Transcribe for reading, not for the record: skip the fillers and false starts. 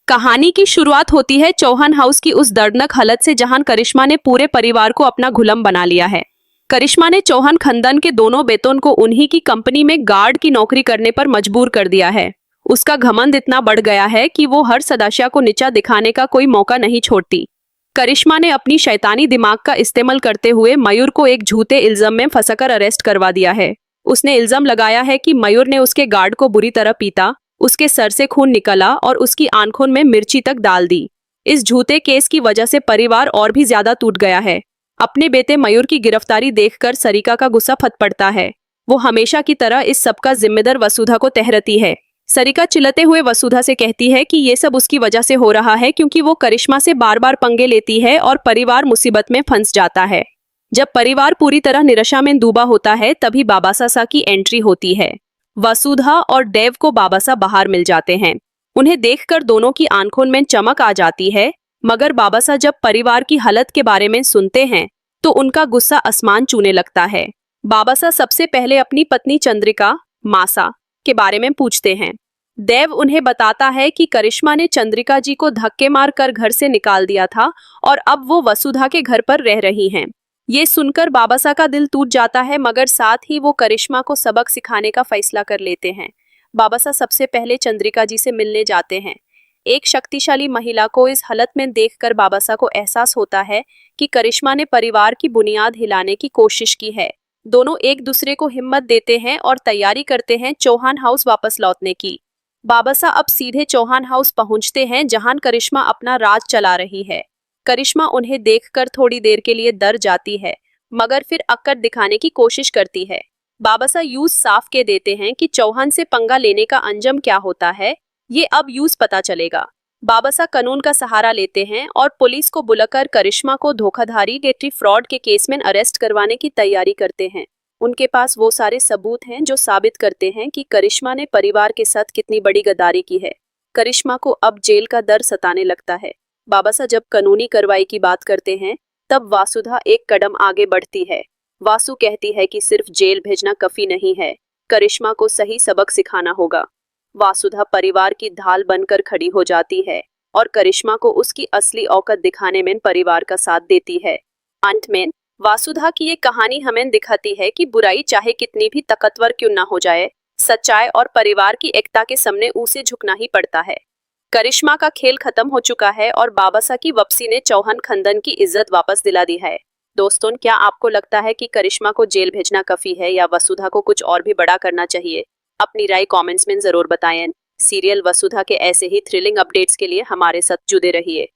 कहानी की शुरुआत होती है चौहान हाउस की उस दर्दनाक हालत से जहां करिश्मा ने पूरे परिवार को अपना गुलाम बना लिया है। करिश्मा ने चौहान खानदान के दोनों बेटों को उन्हीं की कंपनी में गार्ड की नौकरी करने पर मजबूर कर दिया है। उसका घमंड इतना बढ़ गया है कि वो हर सदस्य को नीचा दिखाने का कोई मौका नहीं छोड़ती। करिश्मा ने अपनी शैतानी दिमाग का इस्तेमाल करते हुए मयूर को एक झूठे इल्जाम में फंसाकर अरेस्ट करवा दिया है। उसने इल्जाम लगाया है कि मयूर ने उसके गार्ड को बुरी तरह पीटा, उसके सर से खून निकला और उसकी आंखों में मिर्ची तक डाल दी। इस झूठे केस की वजह से परिवार और भी ज्यादा टूट गया है। अपने बेटे मयूर की गिरफ्तारी देखकर सरिका का गुस्सा फट पड़ता है। वो हमेशा की तरह इस सब का जिम्मेदार वसुधा को ठहराती है। सरिका चिल्लाते हुए वसुधा से कहती है कि ये सब उसकी वजह से हो रहा है क्योंकि वो करिश्मा से बार बार पंगे लेती है और परिवार मुसीबत में फंस जाता है। जब परिवार पूरी तरह निराशा में डूबा होता है तभी बाबासा की एंट्री होती है। वसुधा और देव को बाबासा बाहर मिल जाते हैं। उन्हें देखकर दोनों की आंखों में चमक आ जाती है, मगर बाबासा जब परिवार की हालत के बारे में सुनते हैं तो उनका गुस्सा आसमान छूने लगता है। बाबासा सबसे पहले अपनी पत्नी चंद्रिका मासा के बारे में पूछते हैं। देव उन्हें बताता है कि करिश्मा ने चंद्रिका जी को धक्के मार कर घर से निकाल दिया था और अब वो वसुधा के घर पर रह रही हैं। ये सुनकर बाबासा का दिल टूट जाता है, मगर साथ ही वो करिश्मा को सबक सिखाने का फैसला कर लेते हैं। बाबासा सबसे पहले चंद्रिका जी से मिलने जाते हैं। एक शक्तिशाली महिला को इस हालत में देखकर बाबासा को एहसास होता है कि करिश्मा ने परिवार की बुनियाद हिलाने की कोशिश की है। दोनों एक दूसरे को हिम्मत देते हैं और तैयारी करते हैं चौहान हाउस वापस लौटने की। बाबासा अब सीधे चौहान हाउस पहुंचते हैं जहां करिश्मा अपना राज चला रही है। करिश्मा उन्हें देखकर थोड़ी देर के लिए डर जाती है, मगर फिर अक्कड़ दिखाने की कोशिश करती है। बाबासा यूज साफ के देते हैं कि चौहान से पंगा लेने का अंजाम क्या होता है, ये अब यूज पता चलेगा। बाबासा कानून का सहारा लेते हैं और पुलिस को बुलाकर करिश्मा को धोखाधड़ी गेटरी फ्रॉड के केस में अरेस्ट करवाने की तैयारी करते हैं। उनके पास वो सारे सबूत हैं जो साबित करते हैं कि करिश्मा ने परिवार के साथ कितनी बड़ी गद्दारी की है। करिश्मा को अब जेल का डर सताने लगता है। बाबासा जब कानूनी कार्रवाई की बात करते हैं तब वासुधा एक कदम आगे बढ़ती है। वासु कहती है कि सिर्फ जेल भेजना काफी नहीं है, करिश्मा को सही सबक सिखाना होगा। वासुधा परिवार की ढाल बनकर खड़ी हो जाती है और करिश्मा को उसकी असली औकात दिखाने में परिवार का साथ देती है। अंत में वासुधा की ये कहानी हमें दिखाती है कि बुराई चाहे कितनी भी ताकतवर क्यों ना हो जाए, सच्चाई और परिवार की एकता के सामने उसे झुकना ही पड़ता है। करिश्मा का खेल खत्म हो चुका है और बाबासा की वापसी ने चौहान खानदान की इज्जत वापस दिला दी है। दोस्तों, क्या आपको लगता है कि करिश्मा को जेल भेजना काफी है या वसुधा को कुछ और भी बड़ा करना चाहिए? अपनी राय कमेंट्स में जरूर बताएं। सीरियल वसुधा के ऐसे ही थ्रिलिंग अपडेट्स के लिए हमारे साथ जुड़े रहिए।